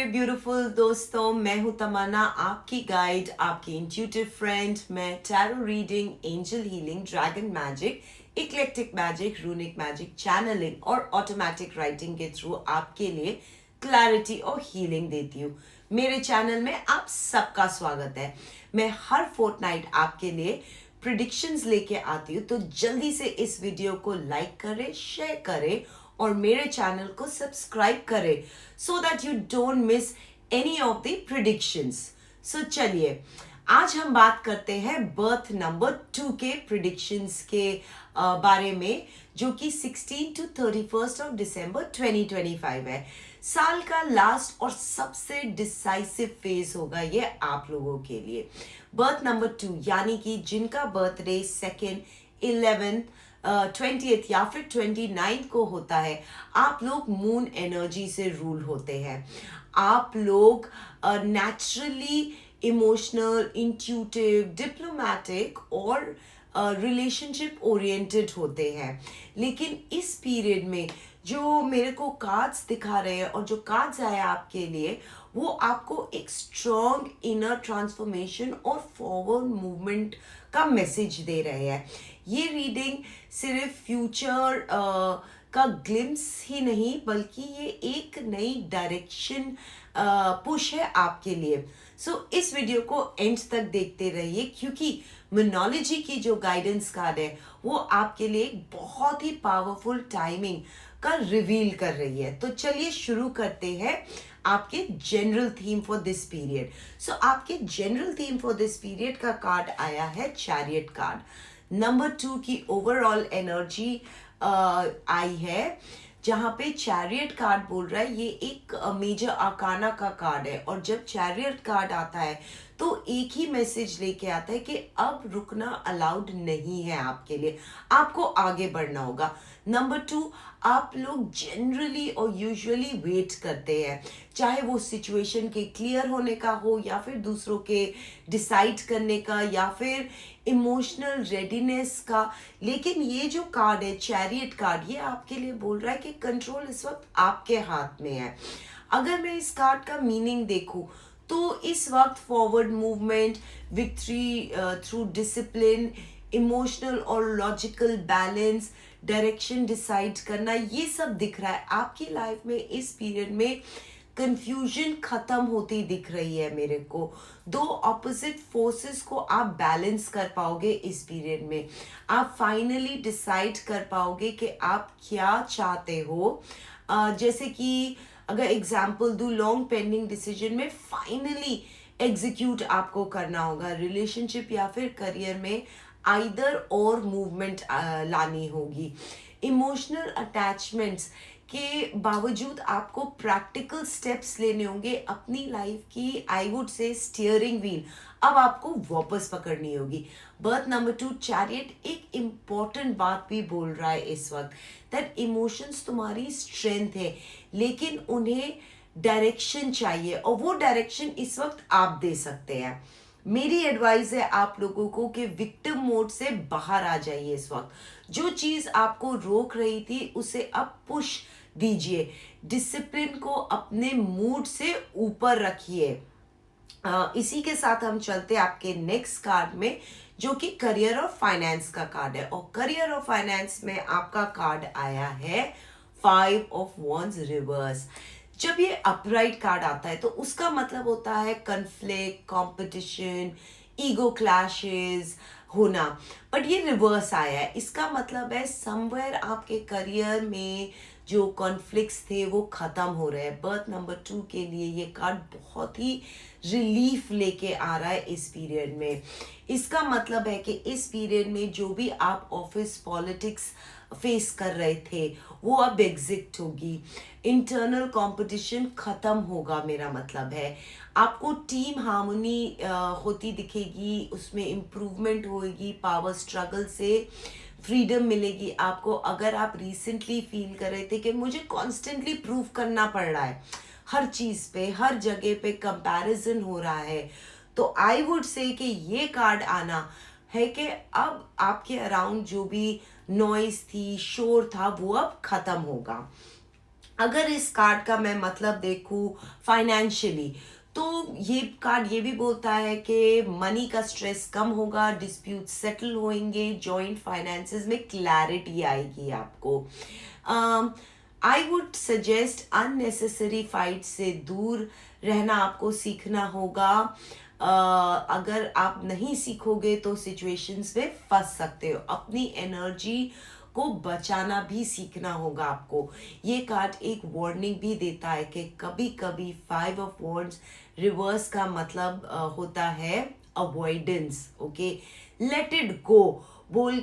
Beautiful दोस्तों, मैं हूं तमन्ना, आपकी गाइड, आपकी इंट्यूटिव फ्रेंड। मैं tarot reading, angel healing, dragon magic, eclectic magic, runic magic, channelling और ऑटोमेटिक राइटिंग के थ्रू आपके लिए क्लैरिटी और हीलिंग देती हूँ। मेरे चैनल में आप सबका स्वागत है। मैं हर फोर्टनाइट आपके लिए प्रिडिक्शंस लेके आती हूँ, तो जल्दी से इस वीडियो को लाइक करें, शेयर करें और मेरे चैनल को सब्सक्राइब करें so that you don't miss any of the predictions. So चलिए, आज हम बात करते हैं बर्थ नंबर 2 के प्रिडिक्शंस के बारे में, जो कि 16 to 31 ऑफ दिसंबर 2025 है। साल का लास्ट और सबसे डिसाइसिव फेज होगा ये आप लोगों के लिए। बर्थ नंबर 2 यानी कि जिनका बर्थडे 2nd, 11th, 20th या फिर 29 को होता है, आप लोग मून एनर्जी से रूल होते हैं। आप लोग नेचुरली इमोशनल, इंट्यूटिव, डिप्लोमेटिक और रिलेशनशिप ओरिएंटेड होते हैं। लेकिन इस पीरियड में जो मेरे को कार्ड्स दिखा रहे हैं और जो कार्ड्स आया आपके लिए, वो आपको एक स्ट्रॉन्ग इनर ट्रांसफॉर्मेशन और फॉरवर्ड मूवमेंट का मैसेज दे रहे हैं। ये रीडिंग सिर्फ फ्यूचर का ग्लिम्स ही नहीं, बल्कि ये एक नई डायरेक्शन पुश है आपके लिए। सो इस वीडियो को एंड तक देखते रहिए, क्योंकि मोनोलॉजी की जो गाइडेंस कार्ड है वो आपके लिए एक बहुत ही पावरफुल टाइमिंग का रिवील कर रही है। तो चलिए शुरू करते हैं आपके general theme for this period. So आपके general theme for this period का कार्ड आया है चैरियट कार्ड। नंबर 2 की ओवरऑल एनर्जी आई है, जहां पे चैरियट कार्ड बोल रहा है ये एक मेजर आर्काना का कार्ड है। और जब चैरियट कार्ड आता है तो एक ही मैसेज लेके आता है कि अब रुकना अलाउड नहीं है आपके लिए, आपको आगे बढ़ना होगा। नंबर 2, आप लोग जनरली और यूजुअली वेट करते हैं, चाहे वो सिचुएशन के क्लियर होने का हो या फिर दूसरों के डिसाइड करने का या फिर इमोशनल रेडीनेस का। लेकिन ये जो कार्ड है चैरियट कार्ड, ये आपके लिए बोल रहा है कि कंट्रोल इस वक्त आपके हाथ में है। अगर मैं इस कार्ड का मीनिंग देखूं तो इस वक्त forward movement, victory through discipline, emotional और लॉजिकल बैलेंस, डायरेक्शन डिसाइड करना, ये सब दिख रहा है आपकी लाइफ में। इस पीरियड में कंफ्यूजन खत्म होती दिख रही है मेरे को। दो ऑपोजिट फोर्सेस को आप बैलेंस कर पाओगे इस पीरियड में। आप फाइनली डिसाइड कर पाओगे कि आप क्या चाहते हो। जैसे कि अगर एग्जाम्पल दूं, लॉन्ग पेंडिंग डिसीजन में फाइनली एग्जीक्यूट आपको करना होगा। रिलेशनशिप या फिर करियर में आइदर और मूवमेंट लानी होगी। इमोशनल अटैचमेंट्स के बावजूद आपको प्रैक्टिकल स्टेप्स लेने होंगे। अपनी लाइफ की, I would say, steering wheel अब आपको वापस पकड़नी होगी। बर्थ नंबर 2 चैरियट एक इम्पॉर्टेंट बात भी बोल रहा है इस वक्त, दैट इमोशंस तुम्हारी स्ट्रेंथ है, लेकिन उन्हें डायरेक्शन चाहिए और वो डायरेक्शन इस वक्त आप दे सकते हैं। मेरी एडवाइस है आप लोगों को कि विक्टिम मोड से बाहर आ जाइए इस वक्त। जो चीज आपको रोक रही थी उसे अब पुश दीजिए। डिसिप्लिन को अपने मूड से ऊपर रखिए। इसी के साथ हम चलते हैं आपके नेक्स्ट कार्ड में, जो कि करियर और फाइनेंस का कार्ड है। और करियर और फाइनेंस में आपका कार्ड आया है 5 ऑफ वॉन्ड्स रिवर्स। जब ये अपराइट कार्ड आता है तो उसका मतलब होता है कन्फ्लिक्ट, कंपटीशन, ईगो क्लैशेस होना। बट ये रिवर्स आया है, इसका मतलब है समवेयर आपके करियर में जो कॉन्फ्लिक्ट्स थे वो खत्म हो रहे हैं। बर्थ नंबर 2 के लिए ये कार्ड बहुत ही रिलीफ लेके आ रहा है इस पीरियड में। इसका मतलब है कि इस पीरियड में जो भी आप ऑफिस पॉलिटिक्स फेस कर रहे थे वो अब एग्जिट होगी। इंटरनल कंपटीशन खत्म होगा, मेरा मतलब है आपको टीम हार्मनी होती दिखेगी, उसमें इम्प्रूवमेंट होगी। पावर स्ट्रगल से फ्रीडम मिलेगी आपको। अगर आप रिसेंटली फील कर रहे थे कि मुझे कॉन्स्टेंटली प्रूव करना पड़ रहा है, हर चीज पे, हर जगह पे कंपैरिजन हो रहा है, तो आई वुड से कि ये कार्ड आना है कि अब आपके अराउंड जो भी नॉइज थी, शोर था, वो अब खत्म होगा। अगर इस कार्ड का मैं मतलब देखूं फाइनेंशियली, तो ये कार्ड ये भी बोलता है कि मनी का स्ट्रेस कम होगा, डिस्प्यूट सेटल होंगे, जॉइंट फाइनेंसेस में क्लैरिटी आएगी आपको। I would suggest unnecessary fight से दूर रहना आपको सीखना होगा। अगर आप नहीं सीखोगे तो सिचुएशंस में फंस सकते हो। अपनी एनर्जी को बचाना भी सीखना होगा आपको। ये कार्ड एक वार्निंग भी देता है कि कभी कभी 5 ऑफ वॉन्ड्स रिवर्स का मतलब होता है avoidance. Okay, let it go बोल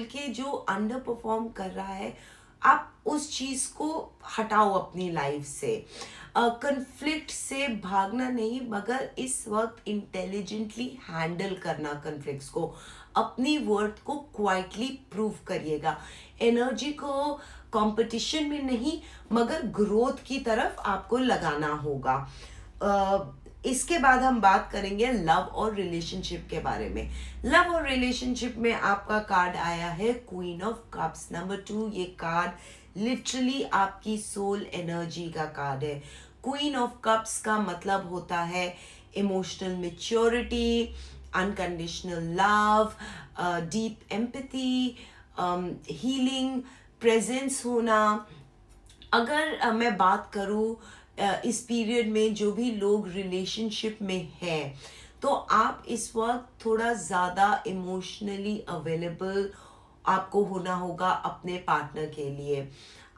के जो अंडर परफॉर्म कर रहा है, आप उस चीज को हटाओ अपनी लाइफ से। कन्फ्लिक्ट से भागना नहीं, मगर इस वक्त इंटेलिजेंटली हैंडल करना कन्फ्लिक्ट्स को। अपनी वर्थ को क्वाइटली प्रूव करिएगा। एनर्जी को कंपटीशन में नहीं मगर ग्रोथ की तरफ आपको लगाना होगा। इसके बाद हम बात करेंगे लव और रिलेशनशिप के बारे में। लव और रिलेशनशिप में आपका कार्ड आया है क्वीन ऑफ कप्स नंबर 2। ये कार्ड लिटरली आपकी सोल एनर्जी का कार्ड है। क्वीन ऑफ कप्स का मतलब होता है emotional maturity, unconditional love, deep empathy, healing, presence होना। अगर मैं बात करूँ इस पीरियड में जो भी लोग रिलेशनशिप में हैं, तो आप इस वक्त थोड़ा ज़्यादा इमोशनली अवेलेबल आपको होना होगा अपने पार्टनर के लिए।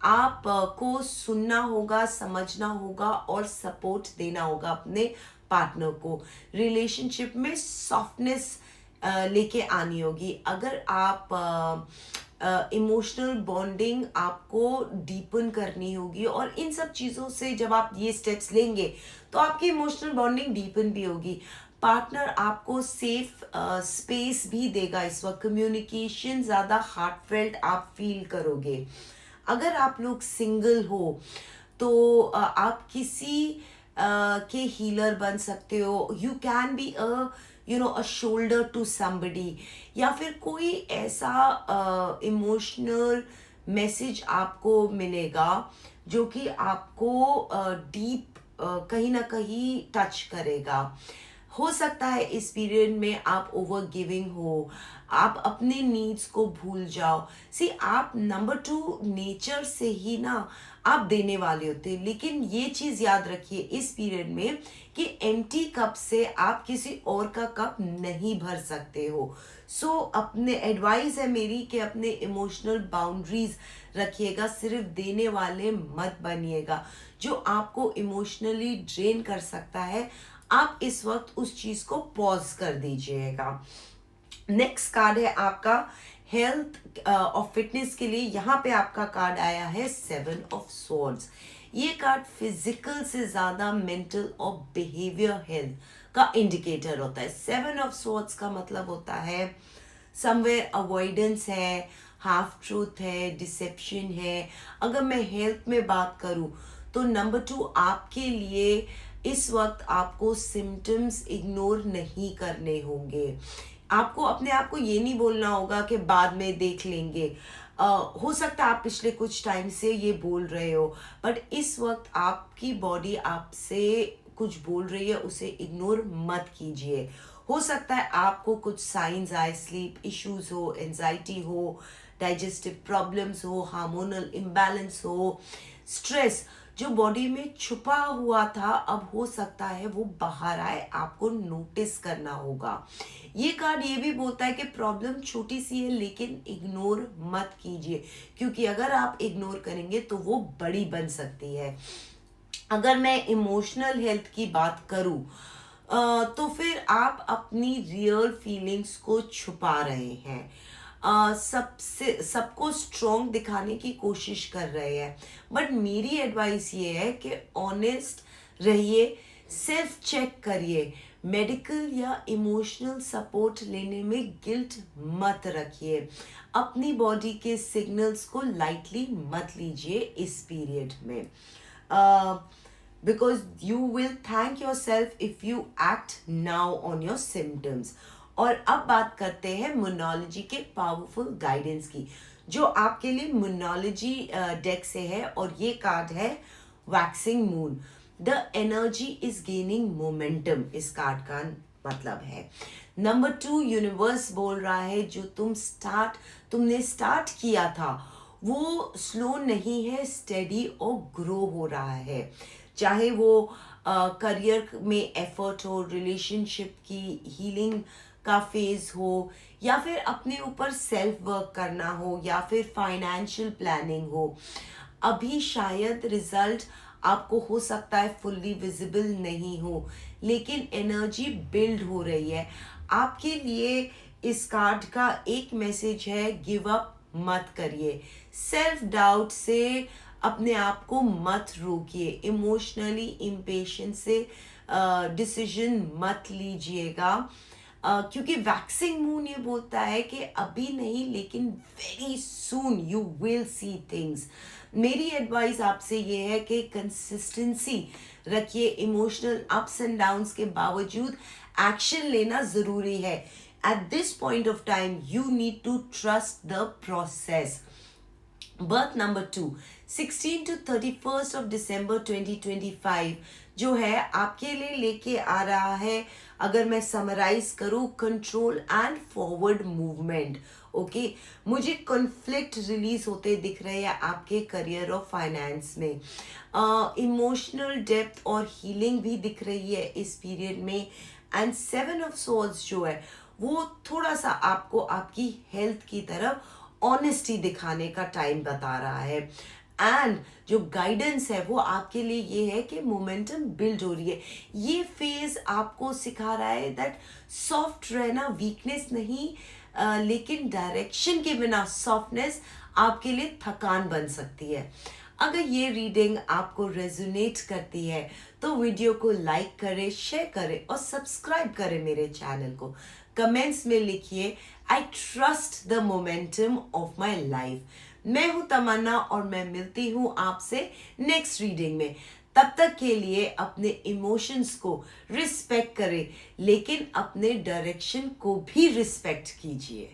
आप को सुनना होगा, समझना होगा और सपोर्ट देना होगा अपने पार्टनर को। रिलेशनशिप में सॉफ्टनेस लेके आनी होगी। अगर आप इमोशनल बॉन्डिंग आपको डीपन करनी होगी, और इन सब चीज़ों से जब आप ये स्टेप्स लेंगे तो आपकी इमोशनल बॉन्डिंग डीपन भी होगी। पार्टनर आपको सेफ स्पेस भी देगा। इस वक्त कम्युनिकेशन ज़्यादा हार्टफेल्ट आप फील करोगे। अगर आप लोग सिंगल हो तो आप किसी के हीलर बन सकते हो। You can be a shoulder to somebody, या फिर कोई ऐसा इमोशनल मैसेज आपको मिलेगा जो कि आपको डीप कहीं ना कहीं टच करेगा। हो सकता है इस पीरियड में आप ओवर गिविंग हो, आप अपने नीड्स को भूल जाओ। सी, आप नंबर 2 नेचर से ही ना आप देने वाले होते हैं, लेकिन ये चीज याद रखिए इस पीरियड में कि एम्प्टी कप से आप किसी और का कप नहीं भर सकते हो। सो अपने एडवाइस है मेरी कि अपने इमोशनल बाउंड्रीज रखिएगा, सिर्फ देने वाले मत बनिएगा। जो आपको इमोशनली ड्रेन कर सकता है, आप इस वक्त उस चीज को पॉज कर दीजिएगा। नेक्स्ट कार्ड है आपका हेल्थ और फिटनेस के लिए। यहाँ पे आपका कार्ड आया है 7 ऑफ स्वॉर्ड्स। ये कार्ड फिजिकल से ज्यादा मेंटल और बिहेवियर हेल्थ का इंडिकेटर होता है। 7 ऑफ स्वॉर्ड्स का मतलब होता है समवेयर अवॉइडेंस है, हाफ ट्रूथ है, डिसेप्शन है। अगर मैं हेल्थ में बात करूं तो नंबर 2 आपके लिए इस वक्त आपको सिम्टम्स इग्नोर नहीं करने होंगे। आपको अपने आप को ये नहीं बोलना होगा कि बाद में देख लेंगे। हो सकता है आप पिछले कुछ टाइम से ये बोल रहे हो, बट इस वक्त आपकी बॉडी आपसे कुछ बोल रही है, उसे इग्नोर मत कीजिए। हो सकता है आपको कुछ साइंस आए, स्लीप इश्यूज हो, एंजाइटी हो, डाइजेस्टिव प्रॉब्लम्स हो, हार्मोनल इम्बैलेंस हो, स्ट्रेस जो बॉडी में छुपा हुआ था अब हो सकता है वो बाहर आए, आपको नोटिस करना होगा। ये कार्ड ये भी बोलता है कि प्रॉब्लम छोटी सी है लेकिन इग्नोर मत कीजिए, क्योंकि अगर आप इग्नोर करेंगे तो वो बड़ी बन सकती है। अगर मैं इमोशनल हेल्थ की बात करूं तो फिर आप अपनी रियल फीलिंग्स को छुपा रहे हैं, सबको स्ट्रॉन्ग दिखाने की कोशिश कर रहे हैं। बट मेरी एडवाइस ये है कि ऑनेस्ट रहिए, सेल्फ चेक करिए। मेडिकल या इमोशनल सपोर्ट लेने में गिल्ट मत रखिए। अपनी बॉडी के सिग्नल्स को लाइटली मत लीजिए इस पीरियड में, because you will thank your self if you act now on your symptoms. और अब बात करते हैं मोनोलॉजी के पावरफुल गाइडेंस की। जो आपके लिए मोनोलॉजी डेक से है, और ये कार्ड है waxing moon. The energy is gaining momentum, इस कार्ड का मतलब है। नंबर 2, यूनिवर्स बोल रहा है जो तुमने स्टार्ट किया था वो स्लो नहीं है, स्टेडी और ग्रो हो रहा है। चाहे वो करियर में एफर्ट हो, रिलेशनशिप की हीलिंग का फेज हो, या फिर अपने ऊपर सेल्फ वर्क करना हो, या फिर फाइनेंशियल प्लानिंग हो। अभी शायद रिजल्ट आपको हो सकता है फुल्ली विजिबल नहीं हो, लेकिन एनर्जी बिल्ड हो रही है आपके लिए। इस कार्ड का एक मैसेज है, गिव अप मत करिए, सेल्फ डाउट से अपने आप को मत रोकिए, इमोशनली इम्पेशेंस से डिसीजन मत लीजिएगा। क्योंकि वैक्सिंग मून ये बोलता है कि अभी नहीं, लेकिन very soon you will see things. मेरी एडवाइस आपसे ये है कि कंसिस्टेंसी रखिए, इमोशनल अप्स एंड डाउन्स के बावजूद एक्शन लेना ज़रूरी है। At this point of time you need to trust the process. Birth number 2, 16 to 31st of December 2025 जो है आपके लिए लेके आ रहा है, अगर मैं समराइज करूँ, control and forward movement. Okay, मुझे कॉन्फ्लिक्ट रिलीज होते दिख रहे हैं आपके करियर और फाइनेंस में। इमोशनल डेप्थ और हीलिंग भी दिख रही है इस पीरियड में। एंड 7 of Swords जो है वो थोड़ा सा आपको आपकी हेल्थ की तरफ ऑनेस्टी दिखाने का टाइम बता रहा है। एंड जो गाइडेंस है वो आपके लिए ये है कि मोमेंटम बिल्ड हो रही है। ये फेज आपको सिखा रहा है दैट सॉफ्ट रहना वीकनेस नहीं, लेकिन डायरेक्शन के बिना सॉफ्टनेस आपके लिए थकान बन सकती है। अगर ये रीडिंग आपको रेजोनेट करती है तो वीडियो को लाइक करें, शेयर करें और सब्सक्राइब करें मेरे चैनल को। कमेंट्स में लिखिए, I trust the momentum of my life. मैं हूं तमन्ना और मैं मिलती हूं आपसे नेक्स्ट रीडिंग में। तब तक के लिए अपने इमोशंस को रिस्पेक्ट करें, लेकिन अपने डायरेक्शन को भी रिस्पेक्ट कीजिए।